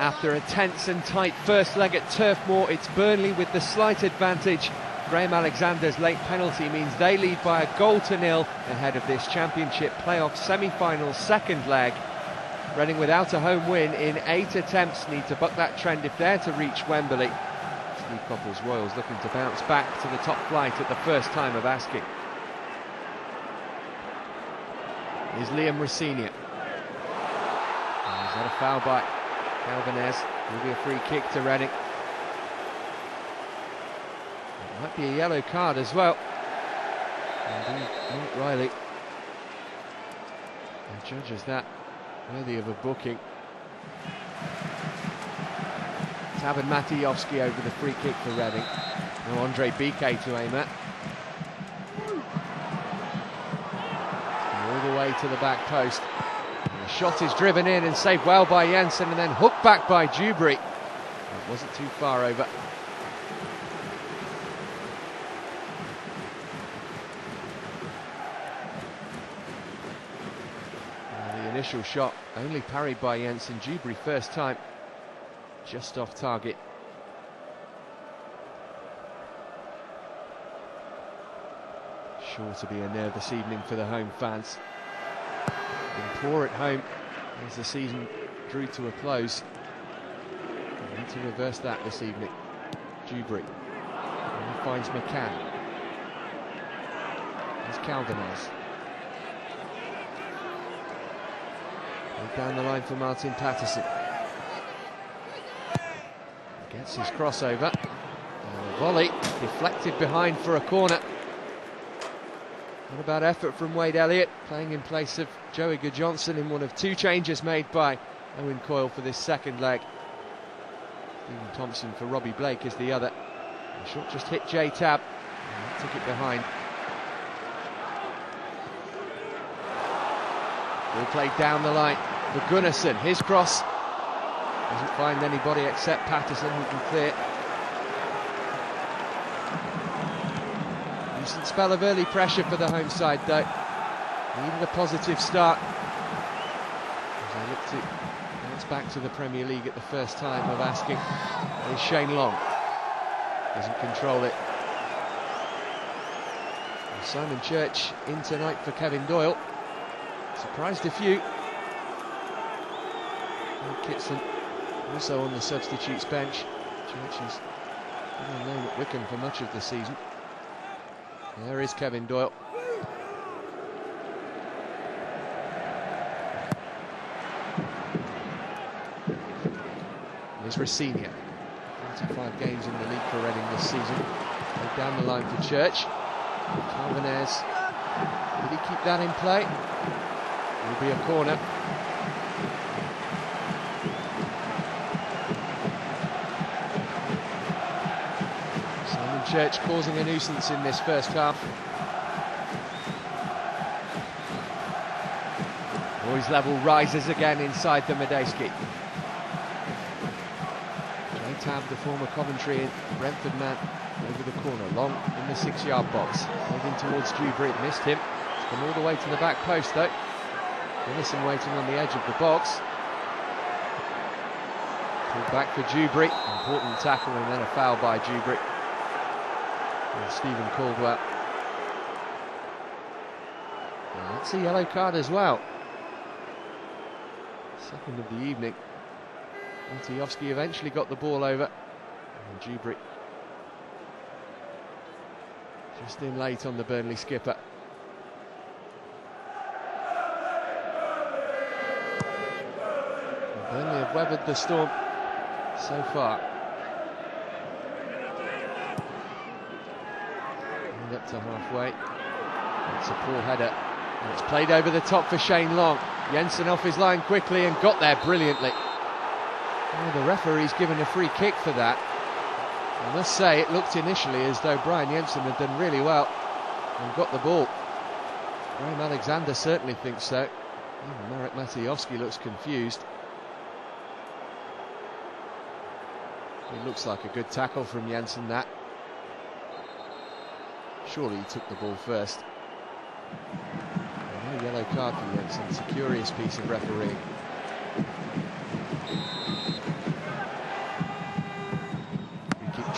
After a tense and tight first leg at Turf Moor, it's Burnley with the slight advantage. Graham Alexander's late penalty means they lead by a goal to nil ahead of this Championship playoff semi-final second leg. Reading, without a home win in 8 attempts, need to buck that trend if they're to reach Wembley. Steve Coppell's Royals looking to bounce back to the top flight at the first time of asking. Here's Liam Rosenior. Is that a foul by Calvinez? Will be a free kick to Reading. It might be a yellow card as well. Indeed, Mark Riley judges that worthy of a booking. Taban Matejovski over the free kick for Reading. Now Andre Biquet to aim at. All the way to the back post. And the shot is driven in and saved well by Jensen, and then hooked back by Dewberry. It wasn't too far over. The initial shot only parried by Jensen. Dewberry first time just off target. Sure to be a nervous evening for the home fans. Been poor at home as the season drew to a close. They need to reverse that this evening. Dewberry, and he finds McCann. There's Calvinez. Down the line for Martin Patterson. Gets his crossover. And a volley deflected behind for a corner. Not a bad effort from Wade Elliott, playing in place of Joey Johnson in one of 2 changes made by Owen Coyle for this second leg. Stephen Thompson for Robbie Blake is the other. The shot just hit J-Tab and took it behind. Ball played down the line for Gunnarsson. His cross doesn't find anybody except Patterson, who can clear. Decent spell of early pressure for the home side though. Needed a positive start as they look to bounce back to the Premier League at the first time of asking. There's Shane Long. Doesn't control it. And Simon Church in tonight for Kevin Doyle. Surprised a few. Kitson also on the substitutes bench. Church is well known at Wycombe for much of the season. There is Kevin Doyle. There's Rosenior. 45 games in the league for Reading this season. Go down the line for Church. Calvinez. Did he keep that in play? Will be a corner. Simon Church causing a nuisance in this first half. Boys level rises again inside the Medeski. J-Tab, the former Coventry and Brentford man, over the corner, Long in the 6-yard box. Moving towards Dewberry, it missed him. It's gone all the way to the back post though. Gunnarsson waiting on the edge of the box. Pulled back for Dewberry. Important tackle and then a foul by Dewberry. And Stephen Caldwell. And that's a yellow card as well. Second of the evening. Matejovski eventually got the ball over. And Dewberry just in late on the Burnley skipper. Burnley have weathered the storm so far. And up to halfway. It's a poor header. And it's played over the top for Shane Long. Jensen off his line quickly and got there brilliantly. Oh, the referee's given a free kick for that. I must say, it looked initially as though Brian Jensen had done really well and got the ball. Graham Alexander certainly thinks so. Even Marek Matejovski looks confused. It looks like a good tackle from Jensen, that. Surely he took the ball first. No yellow card for Jensen. It's a curious piece of refereeing.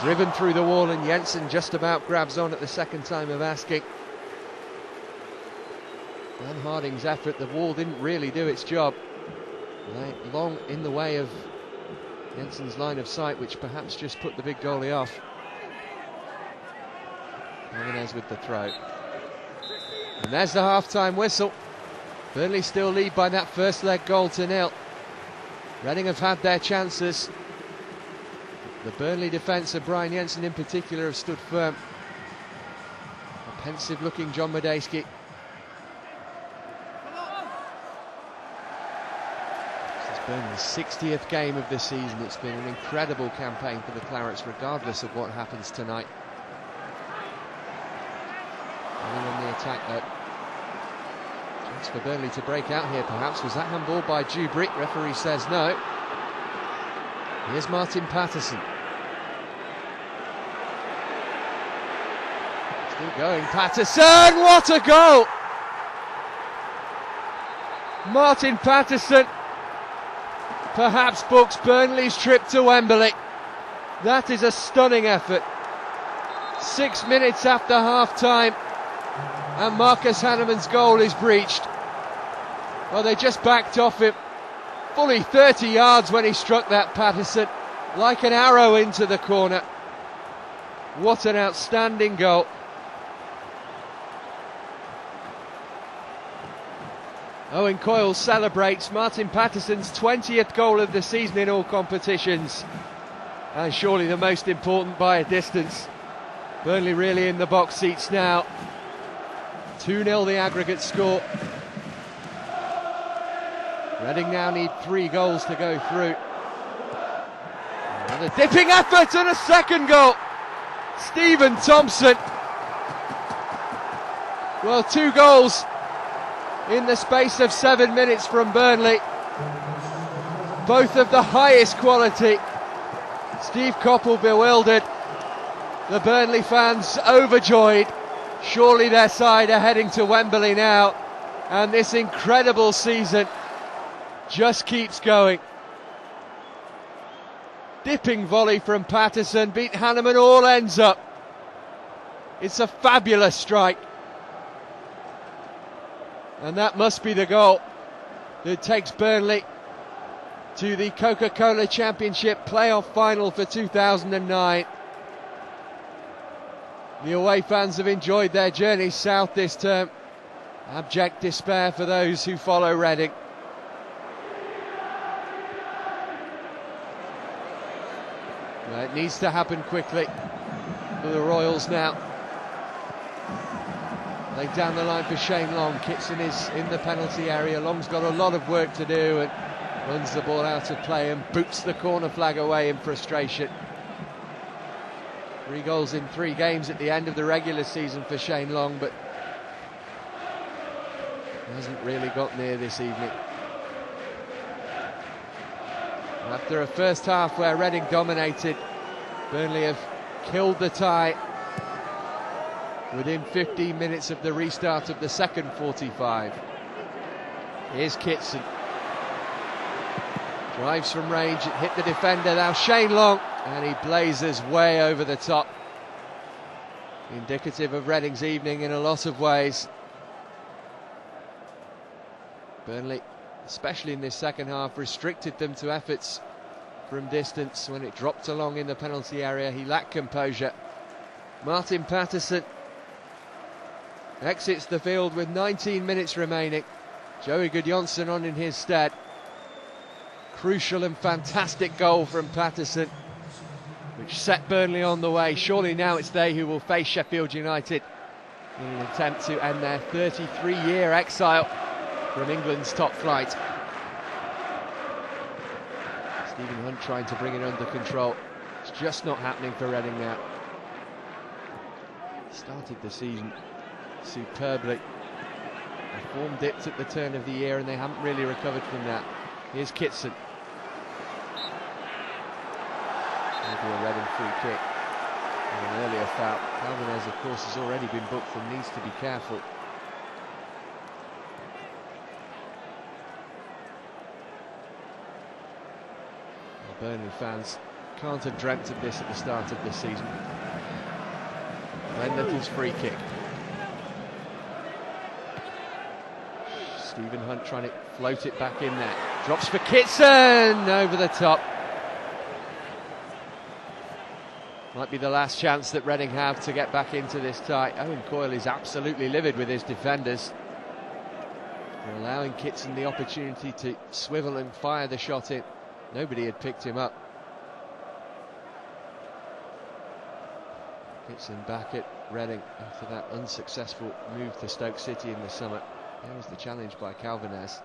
driven through the wall, and Jensen just about grabs on at the second time of asking. And Harding's effort, the wall didn't really do its job. Long in the way of Jensen's line of sight, which perhaps just put the big goalie off. Jimenez with the throw. And there's the half-time whistle. Burnley still lead by that first leg goal to 0. Reading have had their chances. The Burnley defence, of Brian Jensen in particular, have stood firm. A pensive-looking John Medeski. This is Burnley's 60th game of the season. It's been an incredible campaign for the Clarets, regardless of what happens tonight. Running on the attack, though. Chance for Burnley to break out here, perhaps. Was that handball by Dewberry? Referee says no. Here's Martin Patterson. Still going, Patterson! What a goal! Martin Patterson perhaps books Burnley's trip to Wembley. That is a stunning effort. 6 minutes after half-time, and Marcus Hanneman's goal is breached. Well, they just backed off him. Fully 30 yards when he struck that, Patterson, like an arrow into the corner. What an outstanding goal. Owen Coyle celebrates Martin Patterson's 20th goal of the season in all competitions, and surely the most important by a distance. Burnley really in the box seats now. 2-0 the aggregate score. Reading now need 3 goals to go through. Another dipping effort and a second goal. Stephen Thompson. Well, 2 goals in the space of 7 minutes from Burnley. Both of the highest quality. Steve Coppell bewildered. The Burnley fans overjoyed. Surely their side are heading to Wembley now, and this incredible season just keeps going. Dipping volley from Patterson, beat Hanneman, all ends up. It's a fabulous strike, and that must be the goal that takes Burnley to the Coca-Cola Championship playoff final for 2009. The away fans have enjoyed their journey south this term. Abject despair for those who follow Reading. Well, it needs to happen quickly for the Royals now. Laid down the line for Shane Long. Kitson is in the penalty area. Long's got a lot of work to do and runs the ball out of play and boots the corner flag away in frustration. 3 goals in 3 games at the end of the regular season for Shane Long, but hasn't really got near this evening. After a first half where Reading dominated, Burnley have killed the tie within 15 minutes of the restart of the second 45. Here's Kitson. Drives from range, it hit the defender, now Shane Long, and he blazes way over the top. Indicative of Reading's evening in a lot of ways. Burnley, especially in this second half, restricted them to efforts from distance. When it dropped along in the penalty area, he lacked composure. Martin Patterson exits the field with 19 minutes remaining. Joey Gudjonsson on in his stead. Crucial and fantastic goal from Patterson, which set Burnley on the way. Surely now it's they who will face Sheffield United in an attempt to end their 33-year exile from England's top flight. Stephen Hunt trying to bring it under control. It's just not happening for Reading now. Started the season superbly. The form dipped at the turn of the year and they haven't really recovered from that. Here's Kitson. Maybe a Reading free kick and an earlier foul. Alvarez, of course, has already been booked and needs to be careful. The Burnley fans Can't have dreamt of this at the start of this season. Glenn Little's free kick. Stephen Hunt trying to float it back in there. Drops for Kitson, over the top. Might be the last chance that Reading have to get back into this tie. Owen Coyle is absolutely livid with his defenders. They're allowing Kitson the opportunity to swivel and fire the shot in. Nobody had picked him up. Kitson back at Reading after that unsuccessful move to Stoke City in the summer. There was the challenge by Calvinez.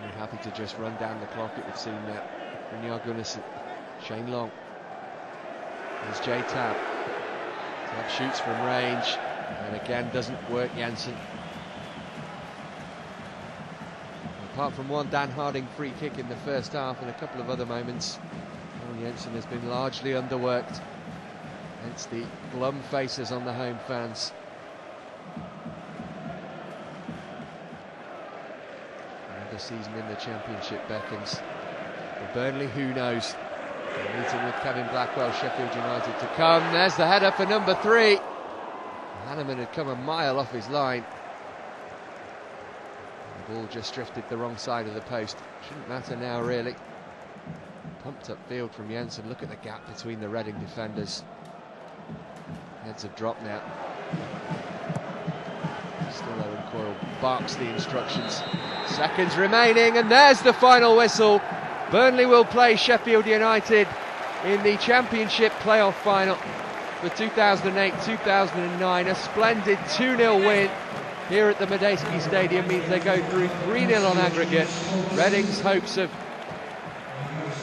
Very happy to just run down the clock, it would seem now. Brynjar Gunnarsson, Shane Long. There's J-Tab. Tab shoots from range, and again doesn't work Jensen. Apart from one Dan Harding free kick in the first half and a couple of other moments, Jensen has been largely underworked. Hence the glum faces on the home fans. Another season in the Championship beckons. For Burnley, who knows? They're meeting with Kevin Blackwell, Sheffield United to come. There's the header for number 3. Hanneman had come a mile off his line. The ball just drifted the wrong side of the post. Shouldn't matter now, really. Pumped up field from Jensen. Look at the gap between the Reading defenders. Heads have dropped now. Still Owen Coyle barks the instructions. Seconds remaining, and there's the final whistle. Burnley will play Sheffield United in the Championship playoff final for 2008-2009. A splendid 2-0 win here at the Medeski Stadium means they go through 3-0 on aggregate. Reading's hopes of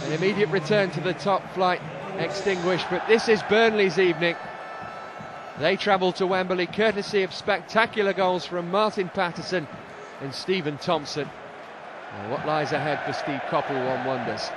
an immediate return to the top flight extinguished, but this is Burnley's evening. They travel to Wembley courtesy of spectacular goals from Martin Patterson and Stephen Thompson. What lies ahead for Steve Coppell, one wonders.